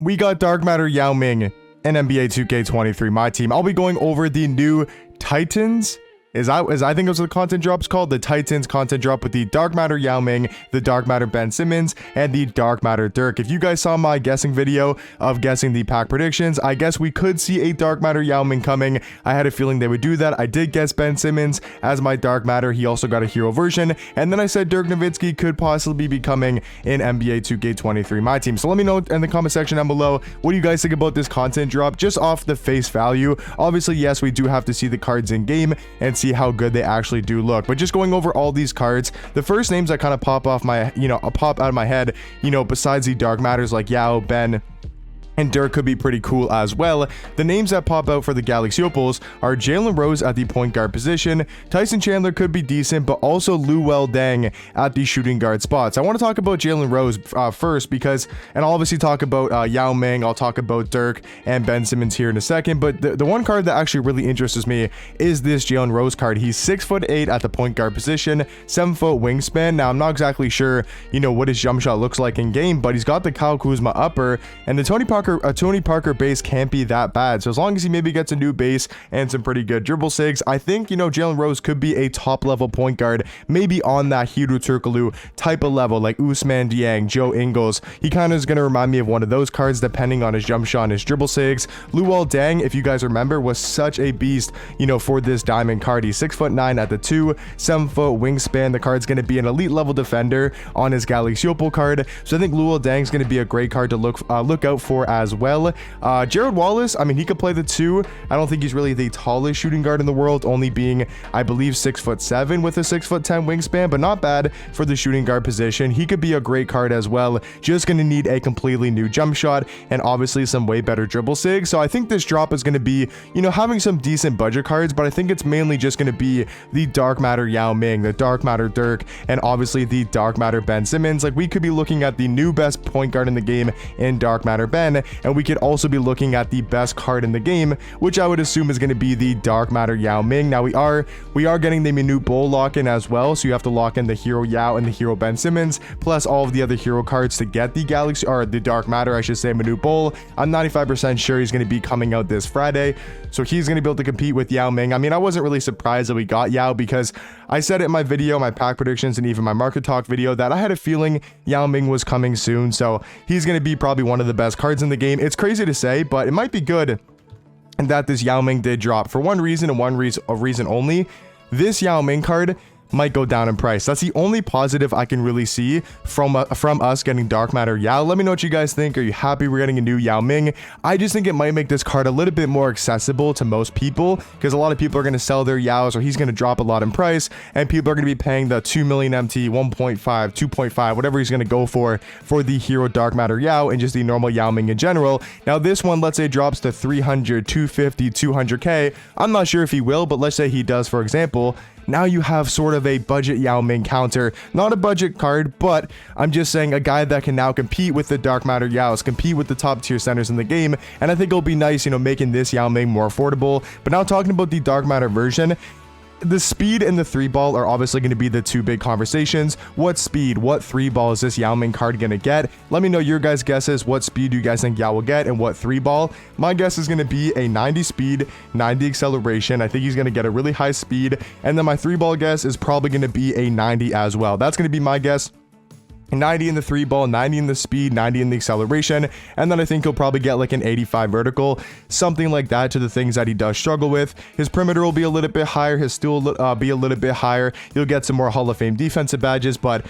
We got Dark Matter Yao Ming in NBA 2K23 My Team. I'll be going over the new Titans. I think it was the content drops called the Titans content drop with the Dark Matter Yao Ming, the Dark Matter Ben Simmons, and the Dark Matter Dirk. If you guys saw my guessing video of guessing the pack predictions, I guess we could see a Dark Matter Yao Ming coming. I had a feeling they would do that. I did guess Ben Simmons as my Dark Matter. He also got a hero version. And then I said Dirk Nowitzki could possibly be coming in NBA 2K23 My Team. So let me know in the comment section down below, what do you guys think about this content drop just off the face value? Obviously, yes, we do have to see the cards in game and see how good they actually do look, but just going over all these cards, the first names that kind of pop off my pop out of my head, besides the Dark Matters like Yao, Ben, and Dirk could be pretty cool as well. The names that pop out for the Galaxy Opals are Jalen Rose at the point guard position. Tyson Chandler could be decent, but also Luol Deng at the shooting guard spots. I want to talk about Jalen Rose first because, and I'll obviously talk about Yao Ming. I'll talk about Dirk and Ben Simmons here in a second, but the one card that actually really interests me is this Jalen Rose card. He's 6'8" at the point guard position, 7-foot wingspan. Now, I'm not exactly sure, what his jump shot looks like in game, but he's got the Kyle Kuzma upper, and the Tony Parker base can't be that bad. So as long as he maybe gets a new base and some pretty good dribble sigs, I think, Jalen Rose could be a top level point guard, maybe on that Hiro Turkoglu type of level, like Ousmane Dieng, Joe Ingles. He kind of is going to remind me of one of those cards, depending on his jump shot and his dribble sigs. Luol Deng, if you guys remember, was such a beast, for this diamond card. He's 6'9" at the 2, 7-foot wingspan. The card's going to be an elite level defender on his Galaxy Opal card. So I think Luol Deng is going to be a great card to look out for as well. Jared Wallace, I mean, he could play the 2. I don't think he's really the tallest shooting guard in the world, only being, I believe, 6'7" with a 6'10" wingspan, but not bad for the shooting guard position. He could be a great card as well. Just going to need a completely new jump shot and obviously some way better dribble sig. So I think this drop is going to be, having some decent budget cards, but I think it's mainly just going to be the Dark Matter Yao Ming, the Dark Matter Dirk, and obviously the Dark Matter Ben Simmons. Like, we could be looking at the new best point guard in the game in Dark Matter Ben, and we could also be looking at the best card in the game, which I would assume is going to be the Dark Matter Yao Ming. Now we are getting the Minute Bowl lock-in as well, so you have to lock in the Hero Yao and the Hero Ben Simmons, plus all of the other hero cards to get the Galaxy, or the Dark Matter, I should say, Minute Bowl. I'm 95% sure he's going to be coming out this Friday, so he's going to be able to compete with Yao Ming. I mean, I wasn't really surprised that we got Yao, because I said it in my video, my pack predictions, and even my market talk video, that I had a feeling Yao Ming was coming soon, so he's going to be probably one of the best cards in the game. It's crazy to say, but it might be good that this Yao Ming did drop for one reason and one reason only. This Yao Ming card might go down in price. That's the only positive I can really see from us getting Dark Matter Yao. Let me know what you guys think. Are you happy we're getting a new Yao Ming? I just think it might make this card a little bit more accessible to most people, because a lot of people are going to sell their Yaos, or he's going to drop a lot in price, and people are going to be paying the 2 million MT, 1.5, 2.5, whatever he's going to go for the Hero Dark Matter Yao and just the normal Yao Ming in general. Now this one, let's say, drops to 300, 250, 200k. I'm not sure if he will, but let's say he does, for example. Now you have sort of a budget Yao Ming counter. Not a budget card, but I'm just saying a guy that can now compete with the Dark Matter Yaos, compete with the top tier centers in the game, and I think it'll be nice, making this Yao Ming more affordable. But now talking about the Dark Matter version, the speed and the 3-ball are obviously going to be the two big conversations. What speed, what 3-ball is this Yao Ming card going to get? Let me know your guys' guesses. What speed do you guys think Yao will get, and what 3-ball? My guess is going to be a 90 speed, 90 acceleration. I think he's going to get a really high speed, and then my 3-ball guess is probably going to be a 90 as well. That's going to be my guess. 90 in the 3-ball, 90 in the speed, 90 in the acceleration, and then I think he'll probably get like an 85 vertical, something like that, to the things that he does struggle with. His perimeter will be a little bit higher, his steal will be a little bit higher. He'll get some more Hall of Fame defensive badges, but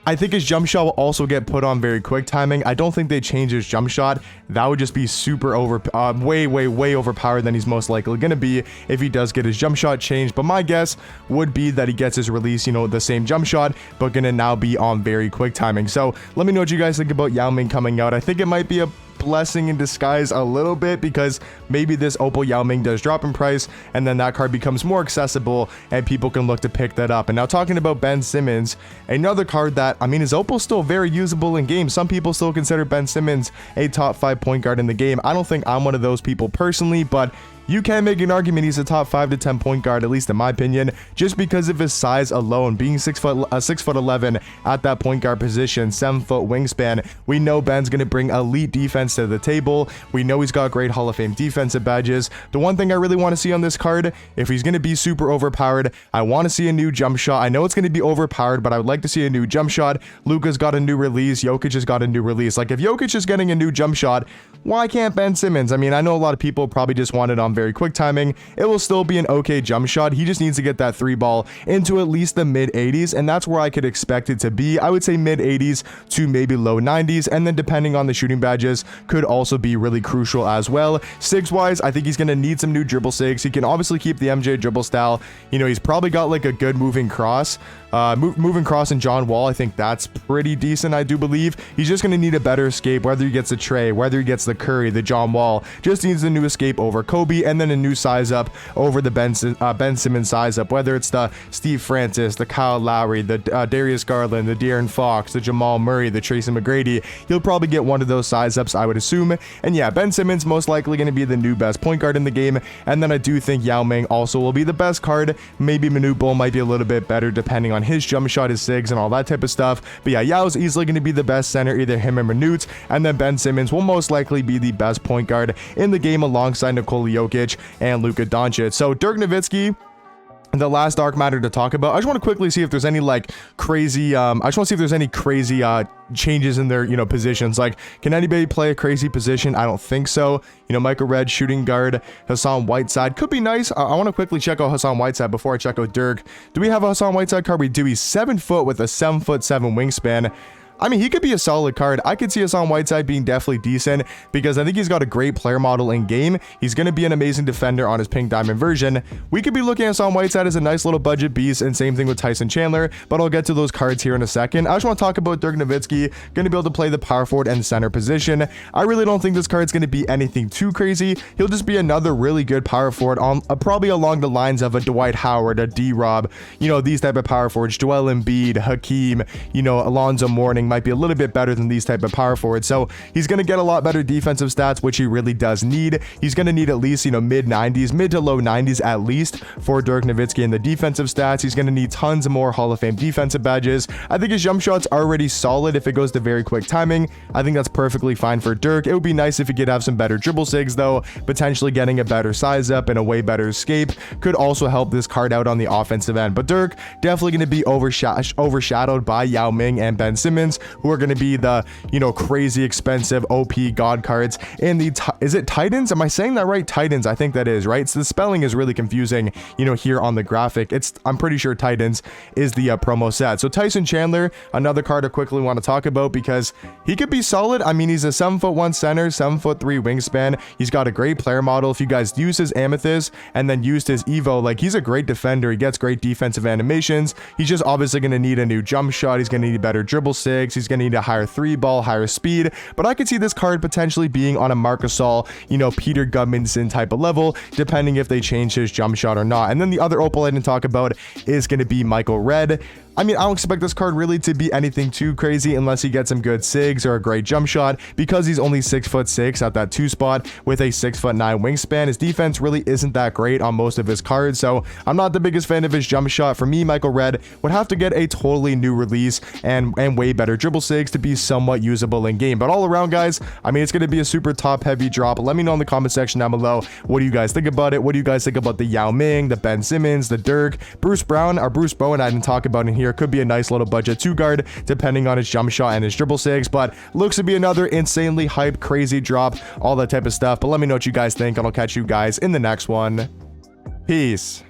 I think his jump shot will also get put on very quick timing. I don't think they change his jump shot. That would just be super way overpowered than he's most likely going to be if he does get his jump shot changed. But my guess would be that he gets his release, the same jump shot, but going to now be on very quick timing. So let me know what you guys think about Yao Ming coming out. I think it might be a blessing in disguise a little bit, because maybe this Opal Yao Ming does drop in price, and then that card becomes more accessible and people can look to pick that up. And now talking about Ben Simmons, another card that, I mean, his Opal's still very usable in game. Some people still consider Ben Simmons a top 5 point guard in the game. I don't think I'm one of those people personally, but you can make an argument he's a top 5 to 10 point guard, at least in my opinion, just because of his size alone, being 6'11" at that point guard position, 7-foot wingspan. We know Ben's going to bring elite defense to the table. We know he's got great Hall of Fame defensive badges. The one thing I really want to see on this card, if he's going to be super overpowered, I want to see a new jump shot. I know it's going to be overpowered, but I would like to see a new jump shot. Luka's got a new release. Jokic has got a new release. Like, if Jokic is getting a new jump shot, why can't Ben Simmons? I mean, I know a lot of people probably just want it on very quick timing. It will still be an okay jump shot. He just needs to get that 3 ball into at least the mid 80s, and that's where I could expect it to be. I would say mid 80s to maybe low 90s, and then depending on the shooting badges, could also be really crucial as well. Sigs wise, I think he's going to need some new dribble sigs. He can obviously keep the MJ dribble style. You know, he's probably got like a good moving cross. Moving cross and John Wall, I think that's pretty decent, I do believe. He's just going to need a better escape, whether he gets the Trey, whether he gets the Curry, the John Wall. Just needs a new escape over Kobe, and then a new size up over the Ben Simmons size up, whether it's the Steve Francis, the Kyle Lowry, the Darius Garland, the De'Aaron Fox, the Jamal Murray, the Tracy McGrady. He'll probably get one of those size ups, I would assume. And yeah, Ben Simmons most likely going to be the new best point guard in the game. And then I do think Yao Ming also will be the best card. Maybe Manute Bol might be a little bit better depending on his jump shot, his sigs, and all that type of stuff. But yeah, Yao's easily going to be the best center, either him or Manute. And then Ben Simmons will most likely be the best point guard in the game alongside Nikola Jokic and Luka Doncic. So Dirk Nowitzki, the last dark matter to talk about. I just want to quickly see if there's any like crazy changes in their, you know, positions. Like, can anybody play a crazy position? I don't think so. You know, Michael Redd, shooting guard. Hassan Whiteside could be nice. I want to quickly check out Hassan Whiteside before I check out Dirk. Do we have a Hassan Whiteside card? We do. He's 7 foot with a 7'7" wingspan. I mean, he could be a solid card. I could see Hassan Whiteside being definitely decent because I think he's got a great player model in game. He's going to be an amazing defender on his pink diamond version. We could be looking at Hassan Whiteside as a nice little budget beast, and same thing with Tyson Chandler, but I'll get to those cards here in a second. I just want to talk about Dirk Nowitzki, going to be able to play the power forward and center position. I really don't think this card's going to be anything too crazy. He'll just be another really good power forward, on probably along the lines of a Dwight Howard, a D-Rob, you know, these type of power forwards. Joel Embiid, Hakeem, you know, Alonzo Mourning might be a little bit better than these type of power forwards. So he's going to get a lot better defensive stats, which he really does need. He's going to need at least, you know, mid to low 90s at least for Dirk Nowitzki in the defensive stats. He's going to need tons more Hall of Fame defensive badges. I think his jump shot's already solid if it goes to very quick timing. I think that's perfectly fine for Dirk. It would be nice if he could have some better dribble sigs though. Potentially getting a better size up and a way better escape could also help this card out on the offensive end. But Dirk definitely going to be overshadowed by Yao Ming and Ben Simmons, who are going to be the, you know, crazy expensive OP god cards in the is it Titans? Am I saying that right? Titans, I think that is right. So the spelling is really confusing, you know, here on the graphic. I'm pretty sure Titans is the promo set. So Tyson Chandler, another card I quickly want to talk about because he could be solid. I mean, he's a 7'1" center, 7'3" wingspan. He's got a great player model. If you guys use his Amethyst and then used his Evo, like, he's a great defender. He gets great defensive animations. He's just obviously going to need a new jump shot. He's going to need better dribble sigs. He's going to need a higher 3 ball, higher speed. But I could see this card potentially being on a Marc Gasol, you know, Peter Gudmundsson type of level, depending if they change his jump shot or not. And then the other opal I didn't talk about is going to be Michael Redd. I mean, I don't expect this card really to be anything too crazy unless he gets some good sigs or a great jump shot, because he's only 6'6" at that 2 spot with a 6'9" wingspan. His defense really isn't that great on most of his cards, so I'm not the biggest fan of his jump shot. For me, Michael Redd would have to get a totally new release and way better dribble sigs to be somewhat usable in game. But all around, guys, I mean, it's going to be a super top heavy drop. Let me know in the comment section down below, what do you guys think about it? What do you guys think about the Yao Ming, the Ben Simmons, the Dirk, Bruce Bowen I didn't talk about in here. Could be a nice little budget 2 guard depending on his jump shot and his dribble sigs, but looks to be another insanely hype, crazy drop, all that type of stuff. But let me know what you guys think, and I'll catch you guys in the next one. Peace.